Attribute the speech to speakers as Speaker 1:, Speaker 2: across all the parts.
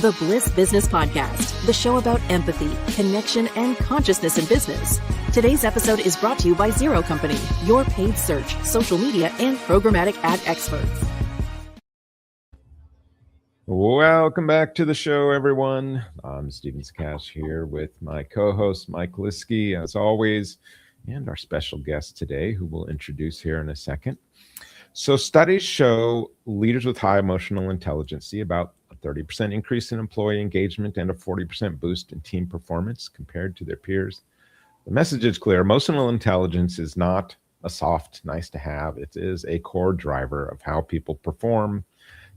Speaker 1: the Bliss Business Podcast, the show about empathy, connection, and consciousness in business. Today's episode is brought to you by Zero Company, your paid search, social media, and programmatic ad experts.
Speaker 2: Welcome back to the show, everyone. I'm Steven Cash here with my co-host, Mike Liskey, as always, and our special guest today, who we'll introduce here in a second. So studies show leaders with high emotional intelligence see about a 30% increase in employee engagement and a 40% boost in team performance compared to their peers. The message is clear. Emotional intelligence is not a soft, nice to have. It is a core driver of how people perform,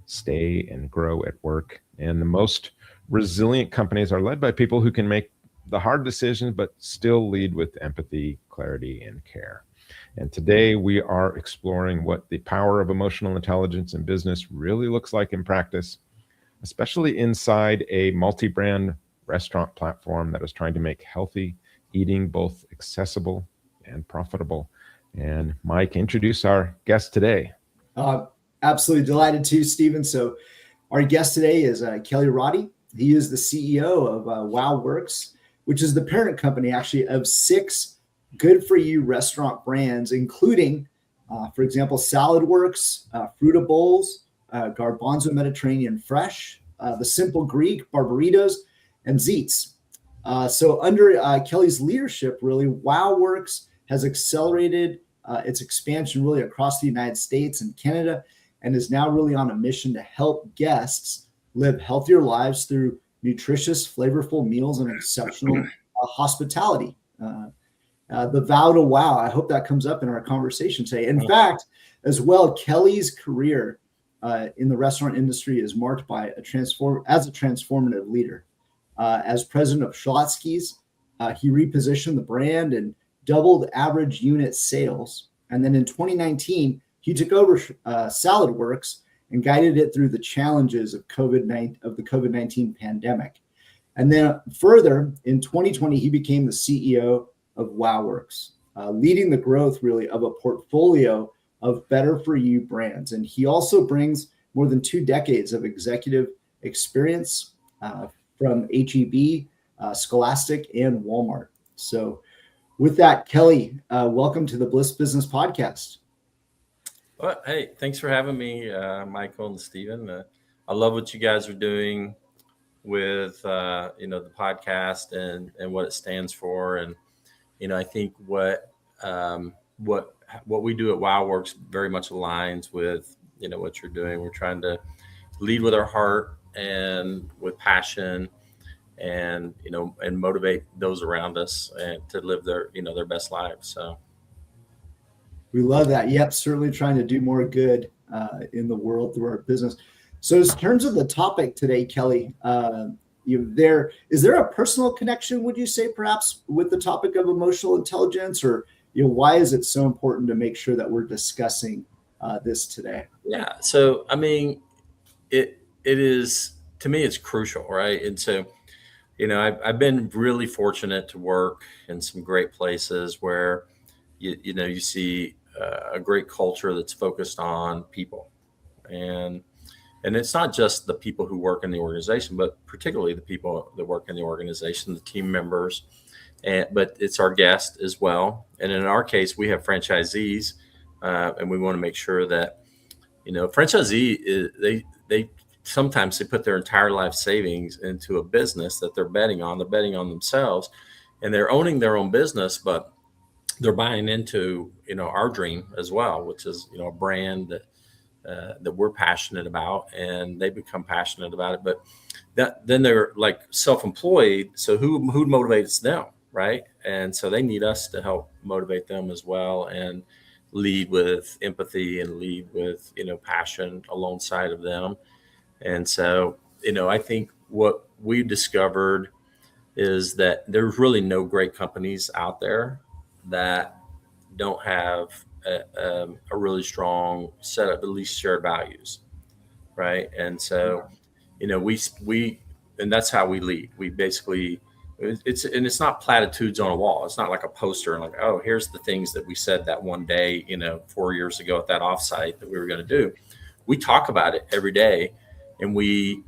Speaker 2: stay, and grow at work. And the most resilient companies are led by people who can make the hard decisions, but still lead with empathy, clarity, and care. And today we are exploring what the power of emotional intelligence in business really looks like in practice, especially inside a multi-brand restaurant platform that is trying to make healthy eating both accessible and profitable. And Mike, introduce our guest today.
Speaker 3: Absolutely delighted to, Stephen. So our guest today is Kelly Roddy. He is the CEO of WOWorks, which is the parent company actually of 6 good-for-you restaurant brands, including, for example, SaladWorks, Fruta Bowls, Garbanzo Mediterranean Fresh, The Simple Greek, Barbaritos, and Zeets. So under Kelly's leadership, really, WOWorks has accelerated its expansion really across the United States and Canada, and is now really on a mission to help guests live healthier lives through nutritious, flavorful meals and exceptional hospitality. The vow to wow, I hope that comes up in our conversation today. In fact, as well, Kelly's career in the restaurant industry is marked by a transformative leader. As president of Schlotzsky's, he repositioned the brand and doubled average unit sales. And then in 2019, he took over SaladWorks and guided it through the challenges of the COVID-19 pandemic. And then further, in 2020, he became the CEO of WOWorks, leading the growth really of a portfolio of better-for-you brands. And he also brings more than 2 decades of executive experience from H-E-B, Scholastic, and Walmart. So with that, Kelly, welcome to the Bliss Business Podcast.
Speaker 4: Well, hey, thanks for having me, Michael and Steven. I love what you guys are doing with, the podcast and what it stands for. And, I think what we do at WOWorks very much aligns with, what you're doing. We're trying to lead with our heart and with passion and, and motivate those around us and to live their best lives. So.
Speaker 3: We love that. Yep, certainly trying to do more good in the world through our business. So in terms of the topic today, Kelly, is there a personal connection, would you say, perhaps, with the topic of emotional intelligence, or why is it so important to make sure that we're discussing this today?
Speaker 4: Yeah. So, I mean, it is, to me, it's crucial, right? And so, I've been really fortunate to work in some great places where you see a great culture that's focused on people, and it's not just the people who work in the organization, but particularly the people that work in the organization, the team members, but it's our guests as well. And in our case, we have franchisees, and we want to make sure that franchisee they sometimes they put their entire life savings into a business that they're betting on. They're betting on themselves, and they're owning their own business, but they're buying into, our dream as well, which is, a brand that we're passionate about, and they become passionate about it. But then they're like self-employed. So who motivates them, right? And so they need us to help motivate them as well, and lead with empathy and lead with, passion alongside of them. And so, I think what we discovered is that there's really no great companies out there that don't have a really strong set of at least shared values, right? And so, we and that's how we lead. We basically, it's not platitudes on a wall. It's not like a poster and like, oh, here's the things that we said that one day, 4 years ago at that offsite that we were going to do. We talk about it every day, and we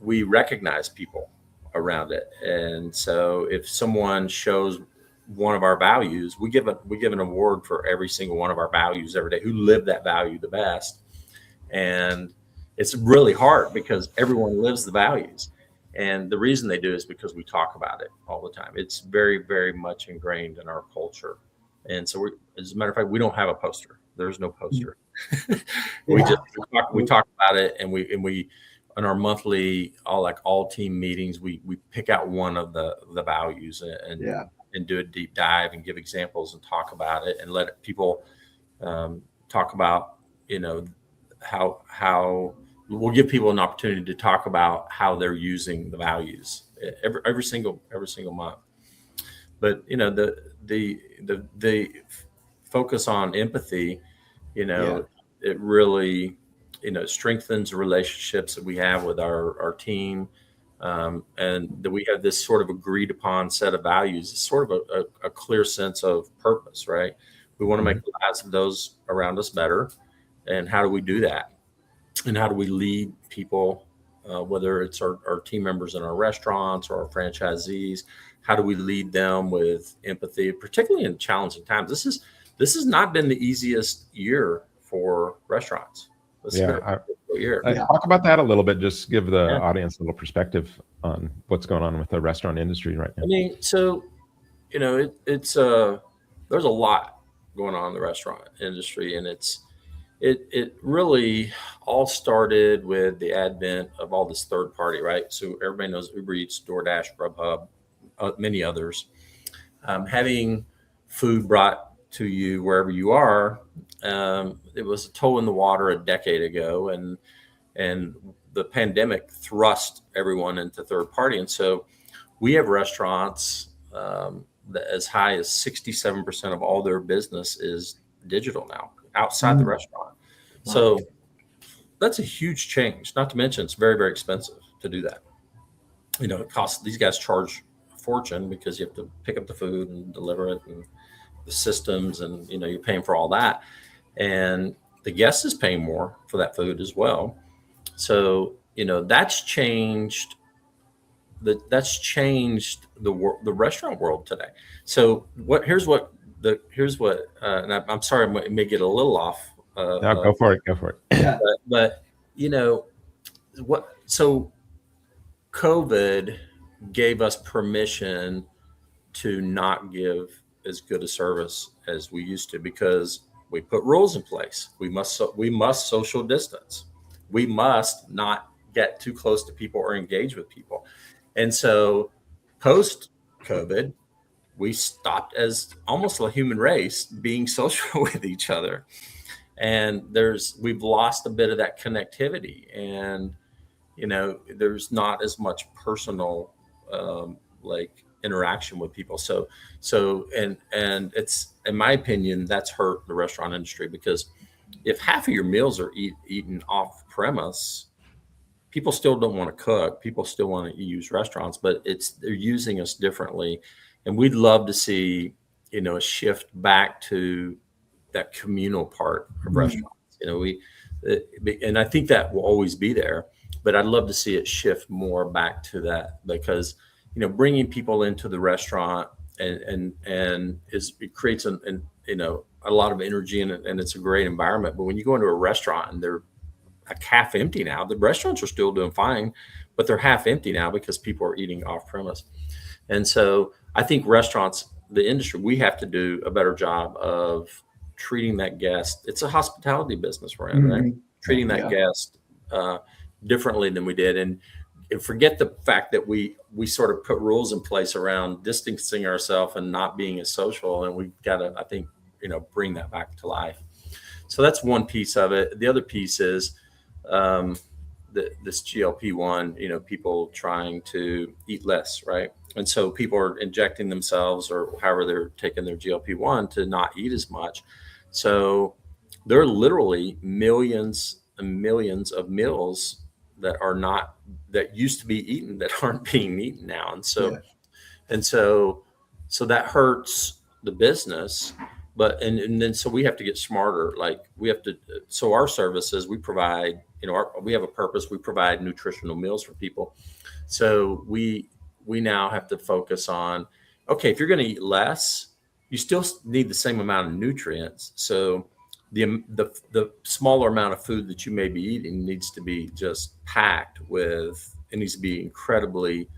Speaker 4: we recognize people around it. And so if someone shows one of our values, we give an award for every single one of our values every day, who live that value the best. And it's really hard because everyone lives the values. And the reason they do is because we talk about it all the time. It's very, very much ingrained in our culture. And so as a matter of fact, we don't have a poster. There's no poster. We talk about it, and we in our monthly all team meetings, we pick out one of the values and do a deep dive and give examples and talk about it and let people talk about, how we'll give people an opportunity to talk about how they're using the values every single month. But the focus on empathy, it really strengthens the relationships that we have with our team, and that we have this sort of agreed upon set of values. It's sort of a clear sense of purpose, right? We want to make the lives of those around us better. And how do we do that? And how do we lead people, whether it's our team members in our restaurants or our franchisees? How do we lead them with empathy, particularly in challenging times? This has not been the easiest year for restaurants.
Speaker 2: Talk about that a little bit. Just give the audience a little perspective on what's going on with the restaurant industry right now.
Speaker 4: I mean, so it's there's a lot going on in the restaurant industry, and it really all started with the advent of all this third party, right? So everybody knows Uber Eats, DoorDash, Grubhub, many others, having food brought to you wherever you are. It was a toe in the water a decade ago, and the pandemic thrust everyone into third party. And so we have restaurants that as high as 67% of all their business is digital now, outside the restaurant. Wow. So that's a huge change. Not to mention it's very, very expensive to do that. It costs, these guys charge a fortune because you have to pick up the food and deliver it, and the systems, and you're paying for all that, and the guest is paying more for that food as well. So that's changed the restaurant world today. So and I'm sorry, I may get a little off.
Speaker 2: No, go for it.
Speaker 3: Yeah.
Speaker 4: But so COVID gave us permission to not give as good a service as we used to, because we put rules in place. We must social distance. We must not get too close to people or engage with people. And so post COVID, we stopped as almost a human race being social with each other. And we've lost a bit of that connectivity, and there's not as much personal interaction with people. So and it's, in my opinion, that's hurt the restaurant industry, because if half of your meals are eaten off premise, people still don't want to cook. People still want to use restaurants, but they're using us differently. And we'd love to see, a shift back to that communal part of restaurants. And I think that will always be there, but I'd love to see it shift more back to that, because bringing people into the restaurant and it creates a lot of energy, and it's a great environment. But when you go into a restaurant and they're half empty now, the restaurants are still doing fine, but they're half empty now because people are eating off premise. And so I think restaurants, the industry, we have to do a better job of treating that guest. It's a hospitality business we're in, right? Treating that guest differently than we did. And forget the fact that we sort of put rules in place around distancing ourselves and not being as social. And we've got to, I think, bring that back to life. So that's one piece of it. The other piece is this GLP-1, people trying to eat less, right? And so people are injecting themselves, or however they're taking their GLP-1, to not eat as much. So there are literally millions and millions of meals that used to be eaten that aren't being eaten now. And so that hurts the business. But and then so we have to get smarter. Like we have to. So our services, we provide we have a purpose. We provide nutritional meals for people. So we now have to focus on, okay, if you're going to eat less, you still need the same amount of nutrients. So the smaller amount of food that you may be eating needs to be just packed with, it needs to be incredibly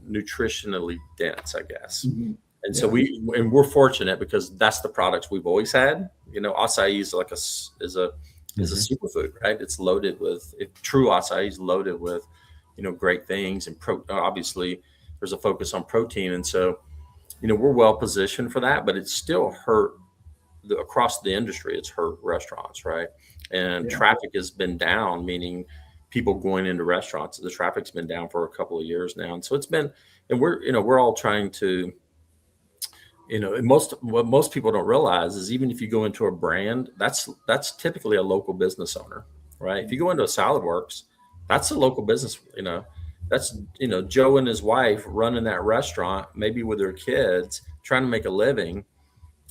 Speaker 4: nutritionally dense, I guess. Mm-hmm. And so we're fortunate because that's the products we've always had. Acai is like a superfood, right? It's loaded with true acai is loaded with, great things, and obviously there's a focus on protein. And so, we're well positioned for that, but it's still hurt across the industry. It's hurt restaurants, right? And traffic has been down, meaning people going into restaurants. The traffic's been down for a couple of years now. And so it's been, and we're all trying to, what most people don't realize is even if you go into a brand, that's typically a local business owner, right? If you go into a WOWorks, that's a local business, that's, Joe and his wife running that restaurant, maybe with their kids, trying to make a living.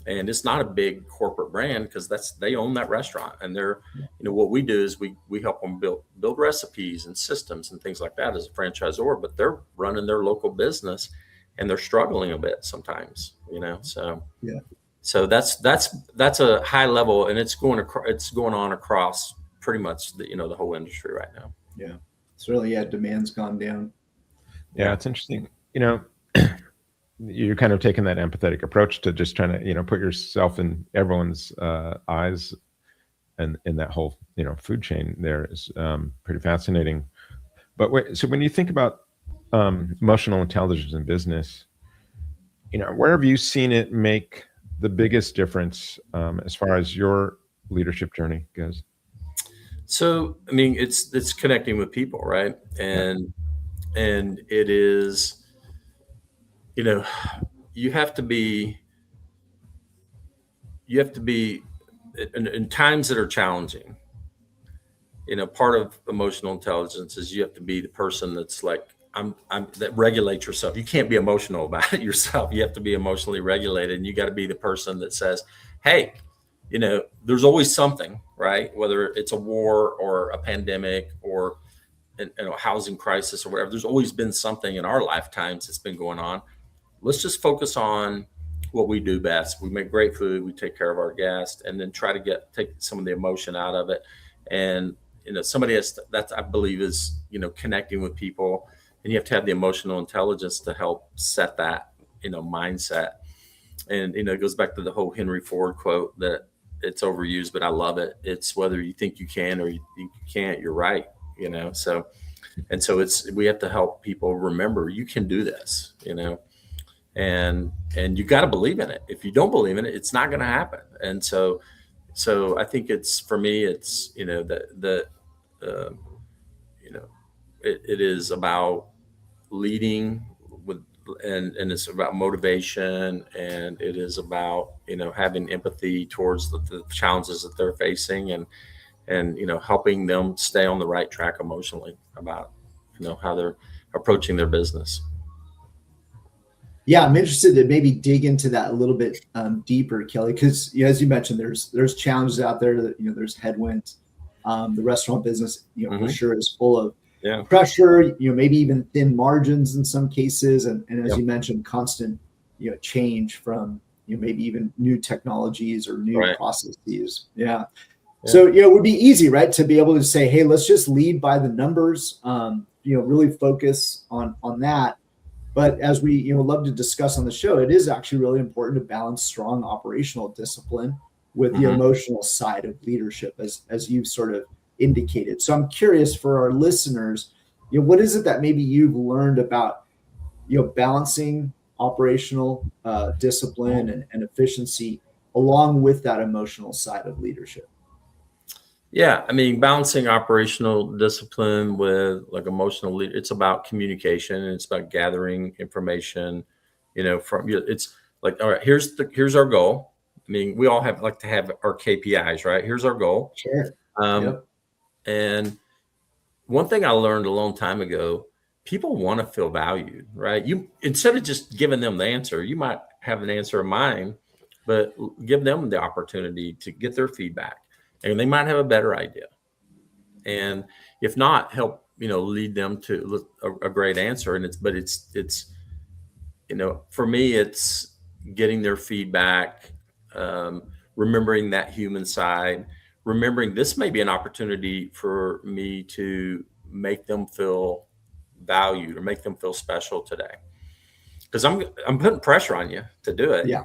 Speaker 4: And it's not a big corporate brand because they own that restaurant. And they're, what we do is we help them build recipes and systems and things like that as a franchisor, but they're running their local business and they're struggling a bit sometimes, so, so that's a high level, and it's going on across pretty much the whole industry right now.
Speaker 3: Yeah. It's really, demand's gone down.
Speaker 2: Yeah. It's interesting. You're kind of taking that empathetic approach to just trying to, put yourself in everyone's eyes, and in that whole, food chain there is pretty fascinating. But so when you think about emotional intelligence in business, where have you seen it make the biggest difference as far as your leadership journey goes?
Speaker 4: So, it's connecting with people, right? And it is, you have to be in times that are challenging. Part of emotional intelligence is you have to be the person that's like, that regulates yourself. You can't be emotional about it yourself. You have to be emotionally regulated, and you got to be the person that says, hey, there's always something, right? Whether it's a war or a pandemic or a housing crisis or whatever, there's always been something in our lifetimes that's been going on. Let's just focus on what we do best. We make great food, we take care of our guests, and then try to take some of the emotion out of it. And, somebody that I believe is, connecting with people, and you have to have the emotional intelligence to help set that, mindset. And, it goes back to the whole Henry Ford quote that it's overused, but I love it. It's whether you think you can or you think you can't, you're right. So we have to help people remember you can do this, and you got to believe in it. If you don't believe in it, it's not going to happen. And so I think for me, it's, it is about leading with, and it's about motivation, and it is about, having empathy towards the challenges that they're facing, and helping them stay on the right track emotionally about, how they're approaching their business.
Speaker 3: Yeah, I'm interested to maybe dig into that a little bit deeper, Kelly, because as you mentioned, there's challenges out there that there's headwinds. The restaurant business, for sure, is full of pressure. Maybe even thin margins in some cases, and as you mentioned, constant change from maybe even new technologies or new processes. Yeah. So it would be easy, right, to be able to say, hey, let's just lead by the numbers. Really focus on that. But as we love to discuss on the show, it is actually really important to balance strong operational discipline with the emotional side of leadership, as you've sort of indicated. So I'm curious for our listeners, what is it that maybe you've learned about balancing operational discipline and efficiency along with that emotional side of leadership?
Speaker 4: Yeah, balancing operational discipline with emotional leadership, it's about communication, and it's about gathering information, it's like, all right, here's our goal. We all like to have our KPIs, right? Here's our goal.
Speaker 3: Sure.
Speaker 4: And one thing I learned a long time ago, people want to feel valued, right? You, instead of just giving them the answer, you might have an answer of mine, but give them the opportunity to get their feedback. And they might have a better idea. And if not, help, lead them to a great answer. And it's, for me, it's getting their feedback, remembering that human side, remembering this may be an opportunity for me to make them feel valued or make them feel special today. Because I'm putting pressure on you to do it.
Speaker 3: Yeah.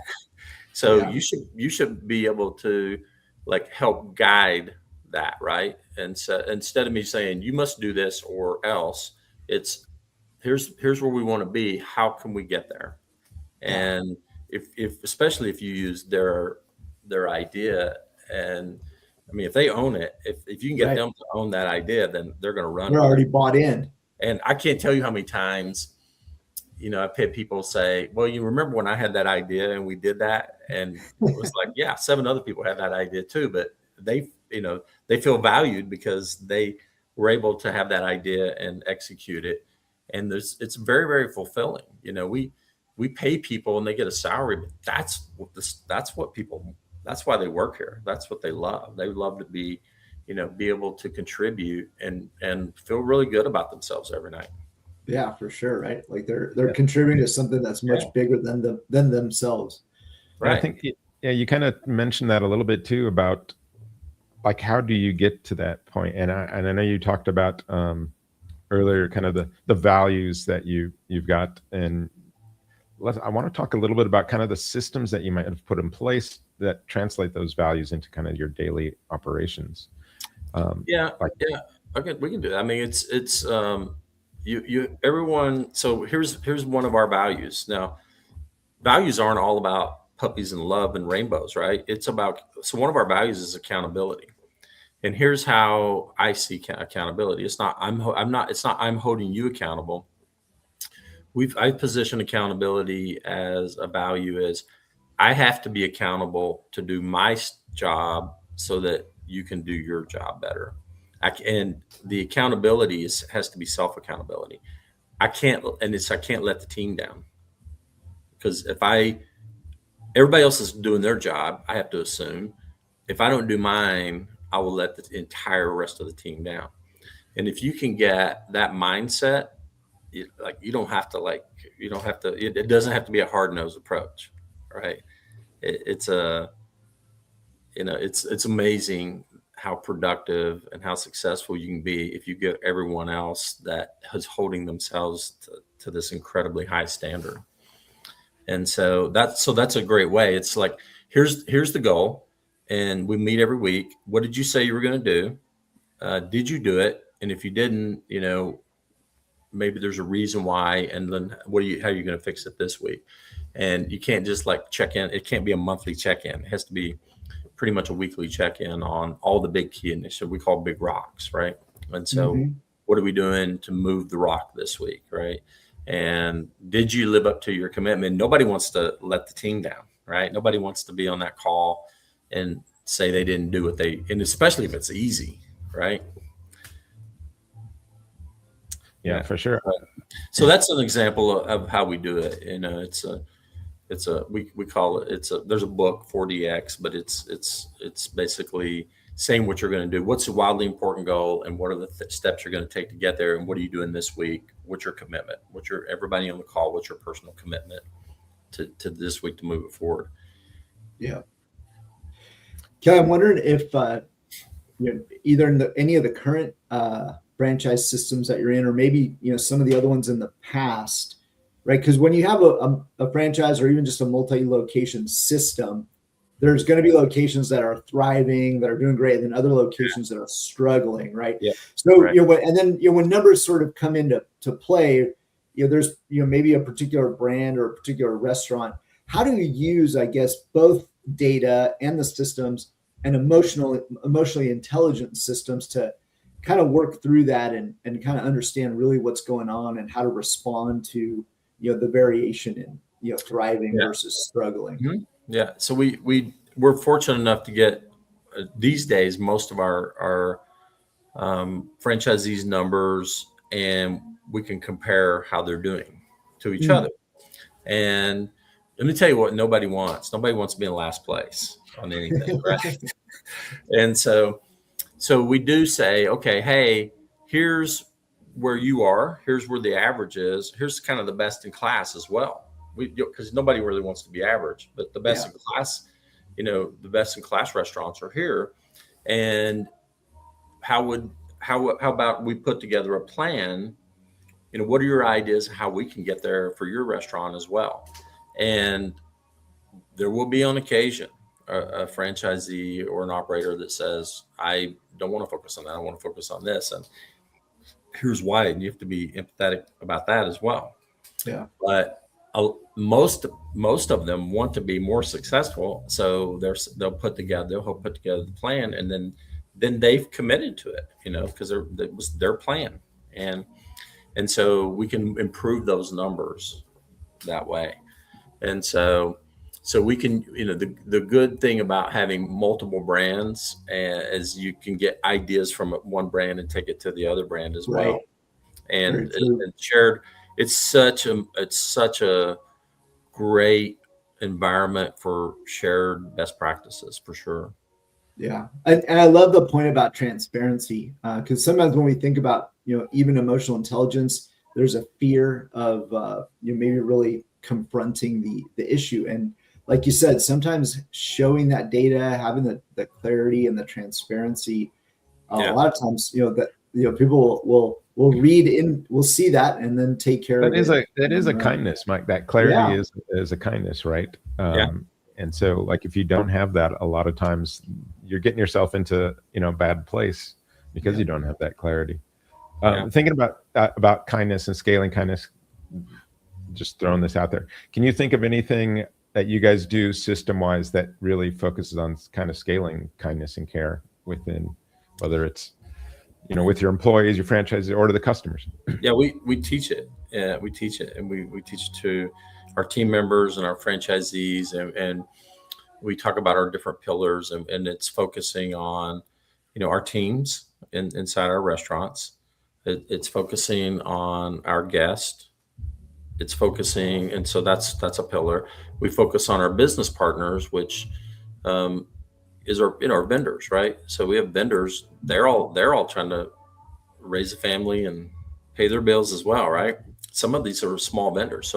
Speaker 4: So
Speaker 3: Yeah.
Speaker 4: you should be able to help guide that, right? And so instead of me saying you must do this or else, it's here's where we want to be. How can we get there? And if especially if you use their idea, and I mean if they own it, if you can get them to own that idea, then they're going to run.
Speaker 3: They're already bought in.
Speaker 4: And I can't tell you how many times, I've had people say, well, you remember when I had that idea and we did that? And it was like, yeah, 7 other people had that idea too, but they feel valued because they were able to have that idea and execute it. And it's very, very fulfilling. We pay people and they get a salary, but that's why they work here. That's what they love. They love to be able to contribute and feel really good about themselves every night.
Speaker 3: Yeah, for sure. Right. Like they're contributing to something that's much bigger than themselves.
Speaker 2: Right. I think, you kind of mentioned that a little bit too about how do you get to that point? And I know you talked about earlier, kind of the values that you've got. And I want to talk a little bit about kind of the systems that you might have put in place that translate those values into kind of your daily operations.
Speaker 4: Okay, we can do that. I mean, it's everyone. So here's one of our values. Now, values aren't all about puppies and love and rainbows, right? So one of our values is accountability. And here's how I see accountability. It's not I'm holding you accountable. I position accountability as a value as I have to be accountable to do my job so that you can do your job better. And the accountability has to be self-accountability. I can't let the team down, because everybody else is doing their job, I have to assume. If I don't do mine, I will let the entire rest of the team down. And if you can get that mindset, it doesn't have to be a hard-nosed approach, right? It's amazing how productive and how successful you can be if you get everyone else that is holding themselves to this incredibly high standard. And so that's a great way. It's like, here's the goal, and we meet every week. What did you say you were going to do? Did you do it? And if you didn't, maybe there's a reason why. And then how are you going to fix it this week? And you can't just check in. It can't be a monthly check-in. It has to be pretty much a weekly check-in on all the big key initiatives we call big rocks, right? And so what are we doing to move the rock this week, right? And did you live up to your commitment? Nobody wants to let the team down, right? Nobody wants to be on that call and say they didn't do what and especially if it's easy, right?
Speaker 2: Yeah, for sure.
Speaker 4: So that's an example of how we do it. We call it, there's a book, 4DX, but it's basically saying what you're going to do. What's the wildly important goal, and what are the steps you're going to take to get there, and what are you doing this week? What's your commitment? Everybody on the call, what's your personal commitment to this week to move it forward?
Speaker 3: Yeah. Kelly, I'm wondering if either in any of the current franchise systems that you're in, or maybe some of the other ones in the past, right? Because when you have a franchise or even just a multi-location system, there's going to be locations that are thriving, that are doing great, and then other locations that are struggling, right?
Speaker 4: Yeah.
Speaker 3: So when numbers sort of come into play, there's maybe a particular brand or a particular restaurant. How do you use, I guess, both data and the systems and emotionally intelligent systems to kind of work through that and kind of understand really what's going on and how to respond to the variation in thriving versus struggling?
Speaker 4: Mm-hmm. Yeah. So we're fortunate enough to get these days most of our franchisees' numbers, and we can compare how they're doing to each other. And let me tell you what nobody wants. Nobody wants to be in last place on anything, right? And so so we do say, okay, hey, here's where you are. Here's where the average is. Here's kind of the best in class as well. Because nobody really wants to be average, but the best in class, the best in class restaurants are here. And how about we put together a plan? What are your ideas of how we can get there for your restaurant as well? And there will be on occasion a franchisee or an operator that says, I don't want to focus on that. I want to focus on this. And here's why. And you have to be empathetic about that as well.
Speaker 3: Yeah.
Speaker 4: But most of them want to be more successful. So they'll put together the plan, and then they've committed to it, because it was their plan. And so we can improve those numbers that way. And so we can, the good thing about having multiple brands is you can get ideas from one brand and take it to the other brand as well. And shared, it's such a great environment for shared best practices for sure.
Speaker 3: Yeah. And I love the point about transparency, because sometimes when we think about, even emotional intelligence, there's a fear of maybe really confronting the issue. And like you said, sometimes showing that data, having the clarity and the transparency, a lot of times, people will read in, will see that and then take care of it.
Speaker 2: That is a kindness, Mike. That clarity is a kindness, right? And so like, if you don't have that, a lot of times you're getting yourself into, a bad place because you don't have that clarity. Thinking about kindness and scaling kindness, just throwing this out there. Can you think of anything that you guys do system-wise that really focuses on kind of scaling kindness and care within, whether it's, with your employees, your franchises, or to the customers?
Speaker 4: Yeah, we teach it. We teach it, and we teach it to our team members and our franchisees, and we talk about our different pillars, and it's focusing on, our teams inside our restaurants. It's focusing on our guest. It's focusing, and so that's a pillar. We focus on our business partners, which is our vendors, right? So we have vendors. They're all trying to raise a family and pay their bills as well, right? Some of these are small vendors,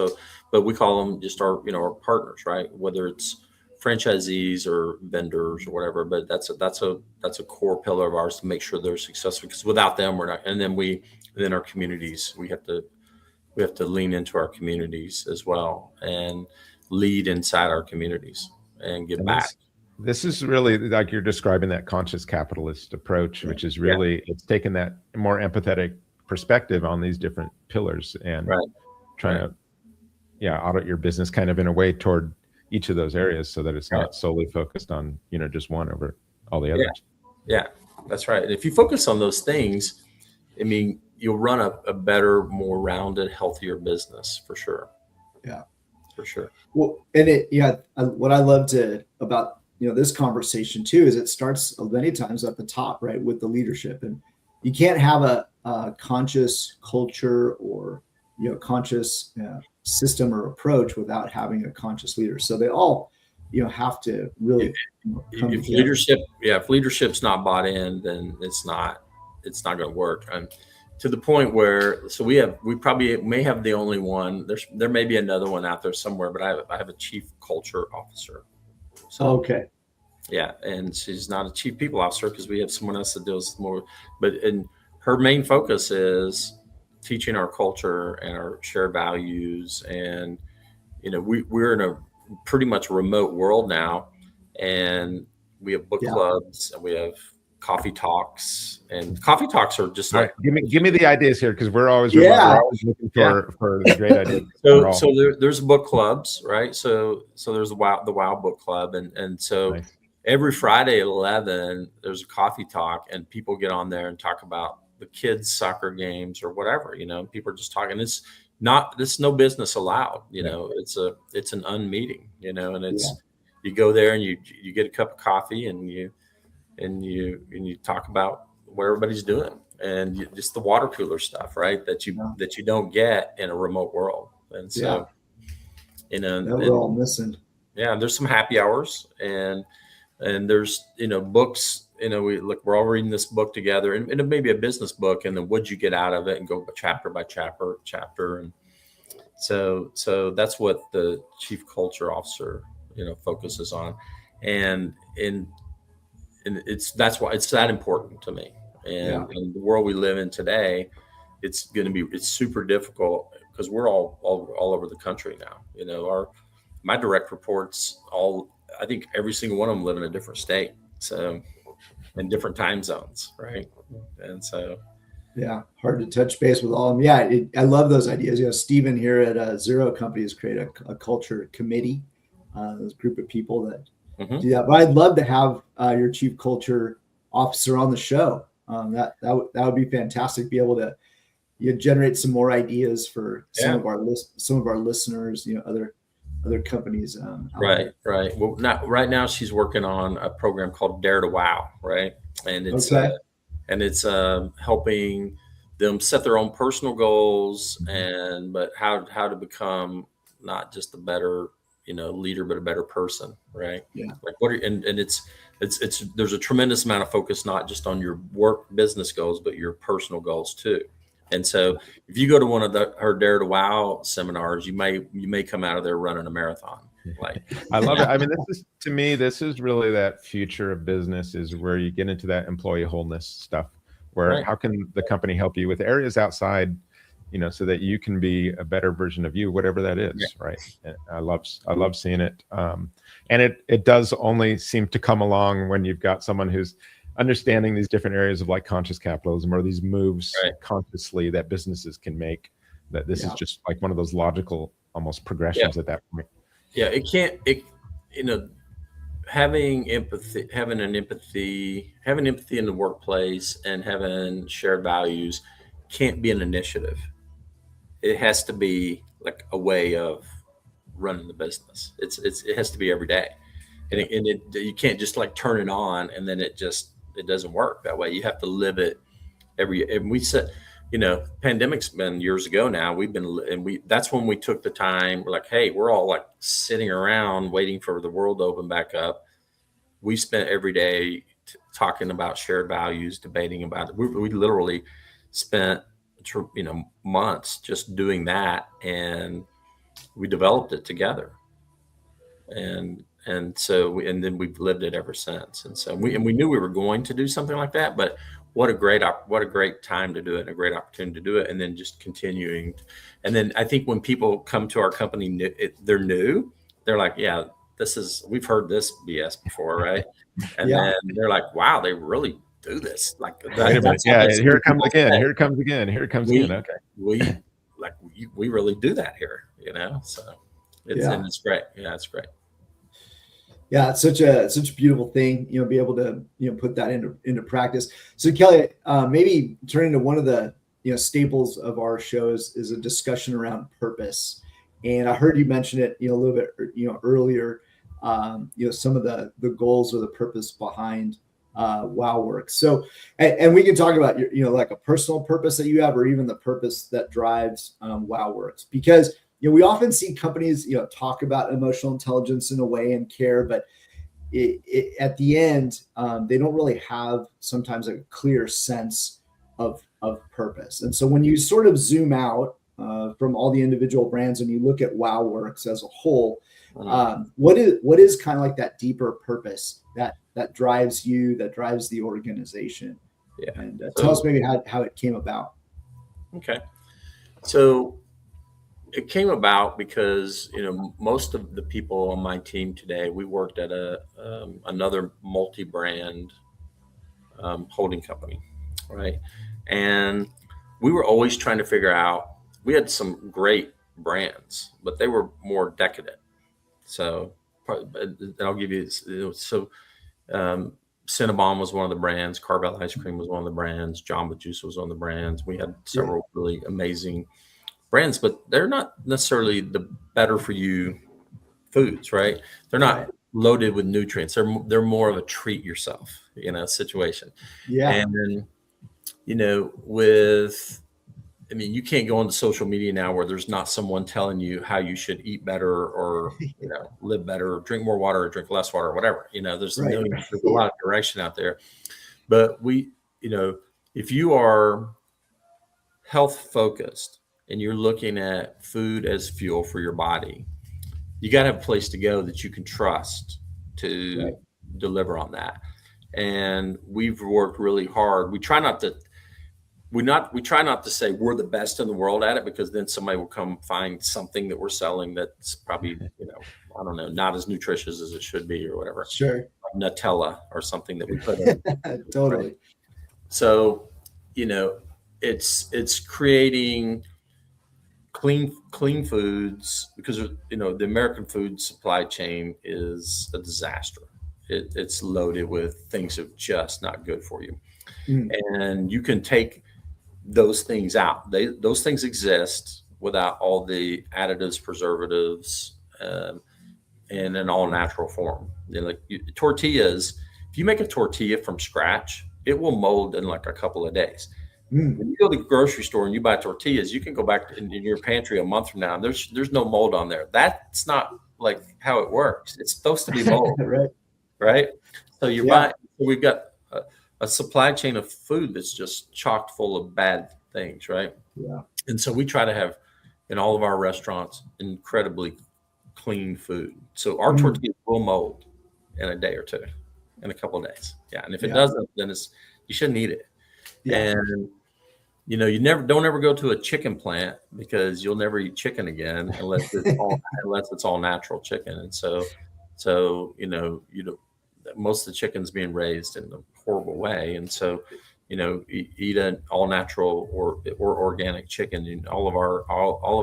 Speaker 4: but we call them just our partners, right? Whether it's franchisees or vendors or whatever, but that's a core pillar of ours to make sure they're successful, because without them we're not. And then our communities, we have to lean into our communities as well and lead inside our communities and give back.
Speaker 2: This is really like you're describing that conscious capitalist approach, which is really, it's taking that more empathetic perspective on these different pillars and trying to audit your business kind of in a way toward each of those areas, so that it's not solely focused on, just one over all the others.
Speaker 4: Yeah, that's right. And if you focus on those things, I mean, you'll run a better, more rounded, healthier business for sure.
Speaker 3: Yeah,
Speaker 4: for sure.
Speaker 3: Well, and what I loved about this conversation too is it starts many times at the top, right, with the leadership, and you can't have a conscious culture or conscious system or approach without having a conscious leader. So they all have to really come together.
Speaker 4: If leadership's not bought in, then it's not going to work. And to the point where, so we probably may have the only one. There may be another one out there somewhere, but I have a chief culture officer. So,
Speaker 3: okay.
Speaker 4: Yeah, and she's not a chief people officer because we have someone else that deals more. And her main focus is teaching our culture and our shared values. And we're in a pretty much remote world now, and we have book clubs and we have coffee talks. And coffee talks are just like,
Speaker 2: give me the ideas here, because we're always looking for the great ideas.
Speaker 4: So there's book clubs, right? So there's the WOW book club, and so nice. Every Friday at 11 there's a coffee talk, and people get on there and talk about the kids' soccer games or whatever. People are just talking. It's no business allowed. It's an unmeeting. And it's you go there and you get a cup of coffee and you talk about what everybody's doing, and just the water cooler stuff, right? That you don't get in a remote world. And so,
Speaker 3: we're all missing.
Speaker 4: Yeah, there's some happy hours, and there's books we're all reading this book together, and it may be a business book, and then what'd you get out of it, and go chapter by chapter. And so that's what the chief culture officer, focuses on. And that's why it's that important to me. And in the world we live in today, it's super difficult because we're all over the country now. My direct reports, I think every single one of them live in a different state. So in different time zones. Right. And so,
Speaker 3: hard to touch base with all of them. Yeah. I love those ideas. Stephen here at Zero Company has created a culture committee, this group of people that do that. But I'd love to have your chief culture officer on the show. That would be fantastic. Be able to generate some more ideas for some of our listeners, other companies.
Speaker 4: Right. Well, right now she's working on a program called Dare to Wow. Right. And it's helping them set their own personal goals but how to become not just a better, leader, but a better person. Right. Yeah. Like it's there's a tremendous amount of focus, not just on your work business goals, but your personal goals too. And so if you go to one of her Dare to Wow seminars, you may come out of there running a marathon. Like,
Speaker 2: I love it. I mean, this is really that future of business, is where you get into that employee wholeness stuff, where how can the company help you with areas outside, so that you can be a better version of you, whatever that is. Right. And I love seeing it. And it does only seem to come along when you've got someone who's understanding these different areas of like conscious capitalism, or these moves consciously that businesses can make, that this is just like one of those logical almost progressions at that point.
Speaker 4: Yeah. Having empathy in the workplace and having shared values can't be an initiative. It has to be like a way of running the business. It has to be every day. And you can't just like turn it on and then it doesn't work that way. You have to live it and we said, pandemic's been years ago now. That's when we took the time. We're like, hey, we're all like sitting around waiting for the world to open back up. We spent every day talking about shared values, debating about it. We literally spent, months just doing that, and we developed it together. And then we've lived it ever since. And so we knew we were going to do something like that, but what a great time to do it, and a great opportunity to do it. And then just continuing. And then I think when people come to our company, they're new, they're like, yeah, we've heard this BS before. Right. And then they're like, wow, they really do this. Like,
Speaker 2: wait a minute. Here it comes again. Okay.
Speaker 4: We really do that here, so it's great. Yeah, it's great.
Speaker 3: Yeah, it's such a beautiful thing, be able to, put that into practice. So Kelly, maybe turning to one of the, staples of our shows is a discussion around purpose. And I heard you mention it, a little bit, earlier, some of the goals or the purpose behind WOWorks. So, and we can talk about like a personal purpose that you have, or even the purpose that drives WOWorks, because we often see companies talk about emotional intelligence in a way and care, but at the end they don't really have sometimes a clear sense of purpose. And so when you sort of zoom out from all the individual brands and you look at WOWorks as a whole, what is kind of like that deeper purpose that drives you, that drives the organization?
Speaker 4: Yeah.
Speaker 3: And tell us maybe how it came about.
Speaker 4: Okay. So it came about because, most of the people on my team today, we worked at another multi-brand holding company, right? And we were always trying to figure out, we had some great brands, but they were more decadent. So I'll give you, Cinnabon was one of the brands. Carvel Ice Cream was one of the brands. Jamba Juice was one of the brands. We had several really amazing brands, but they're not necessarily the better for you foods, right? They're not loaded with nutrients. They're more of a treat yourself, situation. Yeah. And then, I mean, you can't go into social media now where there's not someone telling you how you should eat better or, live better, or drink more water or drink less water or whatever. There's
Speaker 3: Right.
Speaker 4: there's a lot of direction out there. But if you are health focused and you're looking at food as fuel for your body, you got to have a place to go that you can trust to deliver on that. And we've worked really hard. We try not to say we're the best in the world at it, because then somebody will come find something that we're selling that's probably, I don't know, not as nutritious as it should be or whatever.
Speaker 3: Sure.
Speaker 4: Like Nutella or something that we put in.
Speaker 3: Totally.
Speaker 4: Right? So, it's creating clean foods, because, the American food supply chain is a disaster. It's loaded with things that are just not good for you. And you can take those things out. Those things exist without all the additives, preservatives, and in all natural form. Tortillas, if you make a tortilla from scratch, it will mold in like a couple of days. When you go to the grocery store and you buy tortillas, you can go back in your pantry a month from now and there's no mold on there. That's not like how it works. It's supposed to be mold. Right? So we've got a supply chain of food that's just chocked full of bad things, right?
Speaker 3: Yeah.
Speaker 4: And so we try to have in all of our restaurants incredibly clean food. So our tortillas will mold in a day or two, in a couple of days. Yeah. And if it doesn't, then you shouldn't eat it. Yeah. And you don't ever go to a chicken plant, because you'll never eat chicken again unless it's all natural chicken. And so most of the chicken's being raised in a horrible way. And so, eat an all natural or organic chicken. And all of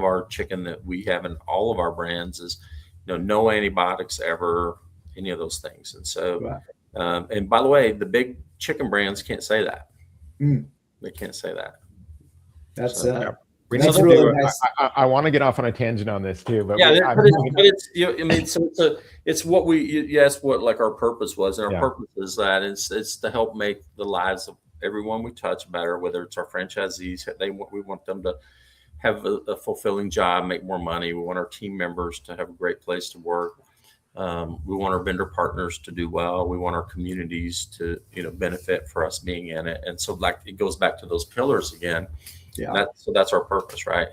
Speaker 4: our chicken that we have in all of our brands is, no antibiotics ever, any of those things. And so, and by the way, the big chicken brands can't say that. They can't say that.
Speaker 3: That's
Speaker 2: that's really nice. I want to get off on a tangent on this too, but it's what what like our purpose was, and our purpose is that it's to help make the lives of everyone we touch better. Whether it's our franchisees, we want them to have a fulfilling job, make more money. We want our team members to have a great place to work. We want our vendor partners to do well. We want our communities to benefit for us being in it. And so like it goes back to those pillars again. Yeah. That's our purpose, right?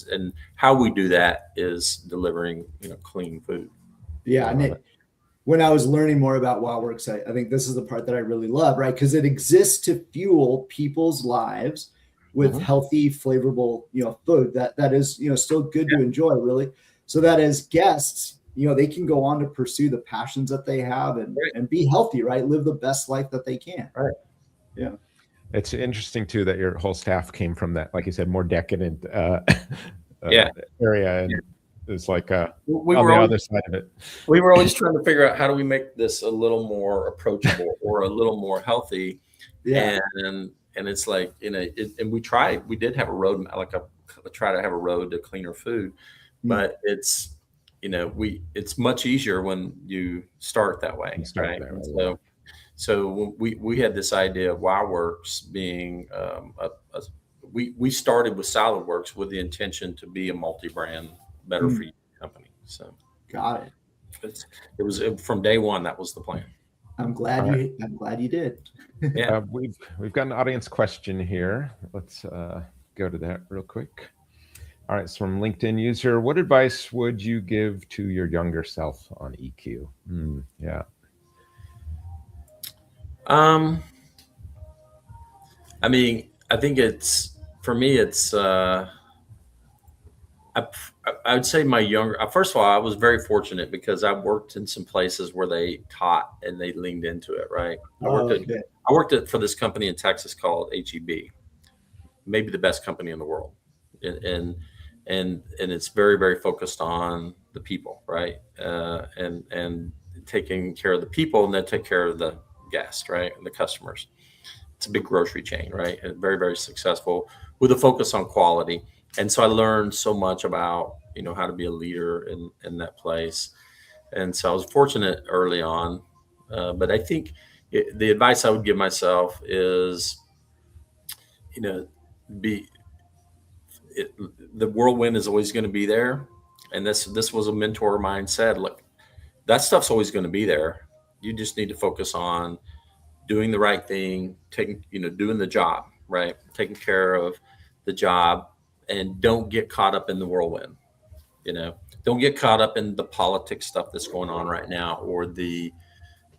Speaker 2: And how we do that is delivering clean food.
Speaker 3: Yeah. And when I was learning more about WOWorks, I think this is the part that I really love, right? Because it exists to fuel people's lives with healthy, flavorful, food that is, still good to enjoy, really. So that as guests, they can go on to pursue the passions that they have and be healthy, right? Live the best life that they can.
Speaker 2: Right.
Speaker 3: Yeah.
Speaker 2: It's interesting too that your whole staff came from that, like you said, more decadent area, and it's like on the other side of it.
Speaker 4: We were always trying to figure out how do we make this a little more approachable or a little more healthy. Yeah. And it's like and we did have a road, try to have a road to cleaner food, but it's it's much easier when you start that way, right? So we had this idea of WOWorks being we started with SolidWorks with the intention to be a multi-brand, better for you company. So
Speaker 3: got it.
Speaker 2: It
Speaker 4: was from day one. That was the plan.
Speaker 3: I'm glad you did.
Speaker 2: Yeah, we've got an audience question here. Let's go to that real quick. All right, it's from LinkedIn user. What advice would you give to your younger self on EQ? Yeah.
Speaker 4: I mean, I think for me, I would say my younger, first of all, I was very fortunate because I worked in some places where they taught and they leaned into it, right? I worked for this company in Texas called HEB, maybe the best company in the world. And it's very, very focused on the people, right? And taking care of the people, and then take care of the guests, right? And the customers. It's a big grocery chain, right? And very, very successful with a focus on quality. And so I learned so much about, how to be a leader in that place. And so I was fortunate early on. But I think the advice I would give myself is, the whirlwind is always going to be there. And this was a mentor of mine said, look, that stuff's always going to be there. You just need to focus on doing the right thing, doing the job, right? Taking care of the job, and don't get caught up in the whirlwind. Don't get caught up in the politics stuff that's going on right now, or the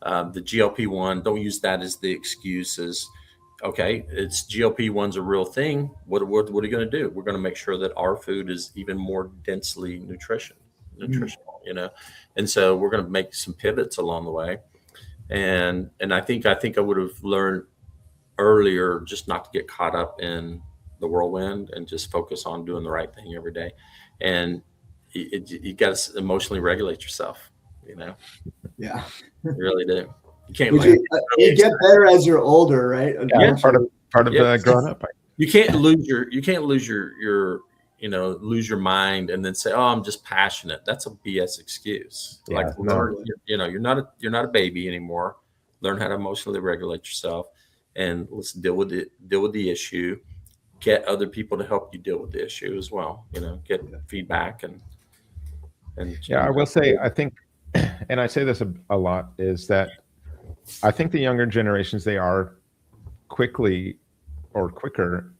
Speaker 4: GLP-1. Don't use that as the excuses. Okay, it's GLP-1's a real thing. What are you going to do? We're going to make sure that our food is even more densely nutritional, and so we're going to make some pivots along the way. And I think I would have learned earlier just not to get caught up in the whirlwind and just focus on doing the right thing every day. And you got to emotionally regulate yourself.
Speaker 3: Yeah,
Speaker 4: you really do. You can't.
Speaker 3: You get better as you're older, right?
Speaker 2: Yeah, part of growing up.
Speaker 4: You can't lose your mind and then say, "Oh, I'm just passionate." That's a BS excuse.
Speaker 2: Yeah,
Speaker 4: you're not a baby anymore. Learn how to emotionally regulate yourself, and let's deal with the issue. Get other people to help you deal with the issue as well. Get feedback and
Speaker 2: I will say, I think, and I say this a lot, is that I think the younger generations, they are quicker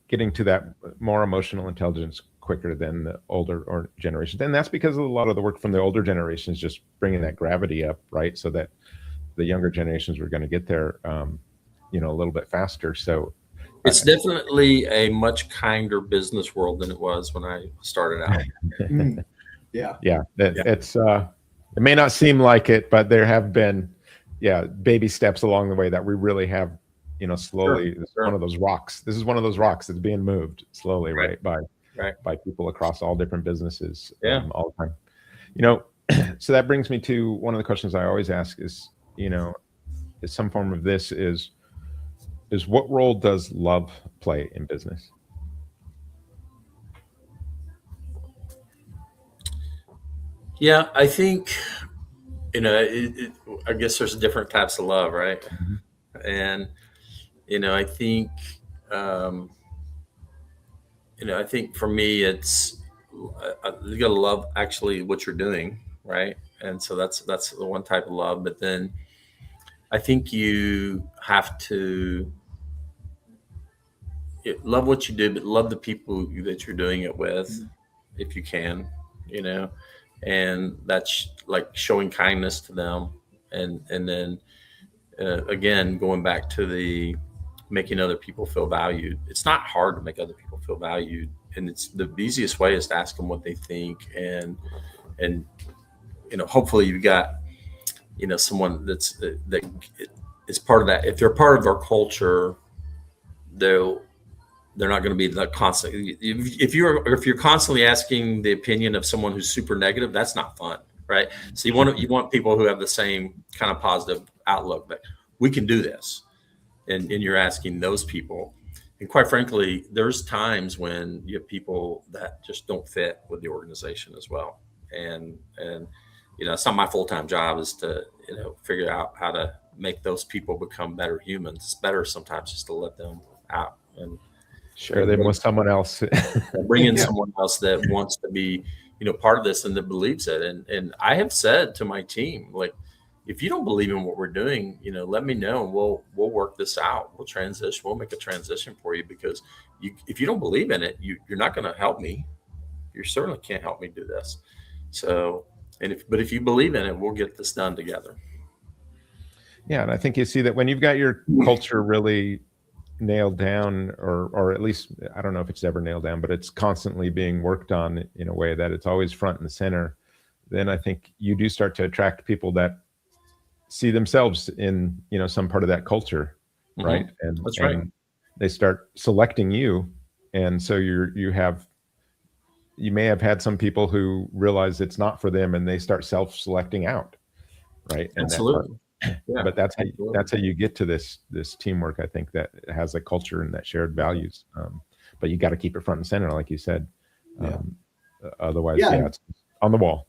Speaker 2: getting to that more emotional intelligence quicker than the older generations. And that's because of a lot of the work from the older generations, just bringing that gravity up, right? So that the younger generations were going to get there, a little bit faster. So
Speaker 4: it's definitely a much kinder business world than it was when I started out.
Speaker 2: It's it may not seem like it, but there have been baby steps along the way that we really have slowly. Sure. One of those rocks. This is one of those rocks that's being moved slowly, right by people across all different businesses all the time. So that brings me to one of the questions I always ask is some form of this is what role does love play in business?
Speaker 4: Yeah, I think, I guess there's different types of love, right?
Speaker 2: Mm-hmm.
Speaker 4: And, I think, I think for me, it's, you got to love actually what you're doing, right? And so that's the one type of love. But then I think you have to love what you do, but love the people that you're doing it with, if you can, and that's like showing kindness to them. And then again, going back to the making other people feel valued. It's not hard to make other people feel valued. And it's the easiest way is to ask them what they think. And hopefully you've got, someone that is part of that. If they're part of our culture, they're not going to be that constant. If you're constantly asking the opinion of someone who's super negative, that's not fun, right? So you want people who have the same kind of positive outlook that we can do this, and you're asking those people. And quite frankly, there's times when you have people that just don't fit with the organization as well. And it's not my full-time job is to figure out how to make those people become better humans. It's better sometimes just to let them out and
Speaker 2: share them with someone else.
Speaker 4: Bring in someone else that wants to be, part of this and that believes it. And I have said to my team, like, if you don't believe in what we're doing, let me know. And we'll work this out. We'll transition. We'll make a transition for you, because if you don't believe in it, you're not going to help me. You certainly can't help me do this. So, but if you believe in it, we'll get this done together.
Speaker 2: Yeah. And I think you see that when you've got your culture really nailed down, or at least, I don't know if it's ever nailed down, but it's constantly being worked on in a way that it's always front and center, then I think you do start to attract people that see themselves in, some part of that culture.
Speaker 4: Mm-hmm.
Speaker 2: Right. And
Speaker 4: that's right.
Speaker 2: And they start selecting you. And so you may have had some people who realize it's not for them, and they start self-selecting out. Right. And
Speaker 4: absolutely.
Speaker 2: Yeah, but that's how you get to this teamwork. I think that has a culture and that shared values. But you got to keep it front and center, like you said. Otherwise, it's on the wall.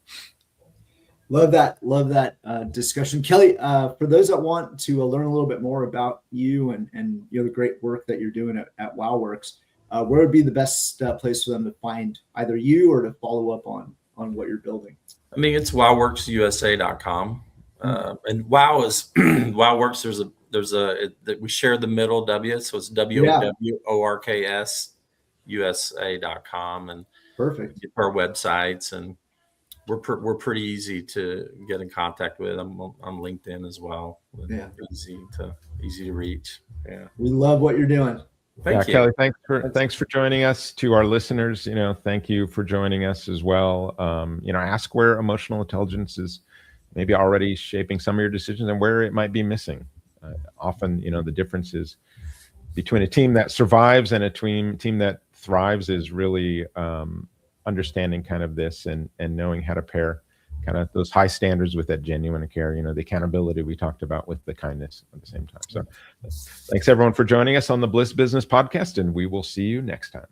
Speaker 3: Love that discussion, Kelly. For those that want to learn a little bit more about you and the great work that you're doing at WOWorks, where would be the best place for them to find either you or to follow up on what you're building?
Speaker 4: I mean, it's WOWorksusa.com. And WOW is WOWorks. We share the middle W, so it's WOWorks USA.com, and
Speaker 3: perfect.
Speaker 4: our websites, and we're pretty easy to get in contact with. I'm on LinkedIn as well.
Speaker 3: Yeah,
Speaker 4: easy to reach. Yeah,
Speaker 3: we love what you're doing.
Speaker 4: Thank you,
Speaker 2: Kelly. Thanks for joining us. To our listeners, thank you for joining us as well. Ask where emotional intelligence is maybe already shaping some of your decisions and where it might be missing. Often, the differences between a team that survives and a team that thrives is really understanding kind of this and knowing how to pair kind of those high standards with that genuine care, the accountability we talked about with the kindness at the same time. So thanks everyone for joining us on the Bliss Business Podcast, and we will see you next time.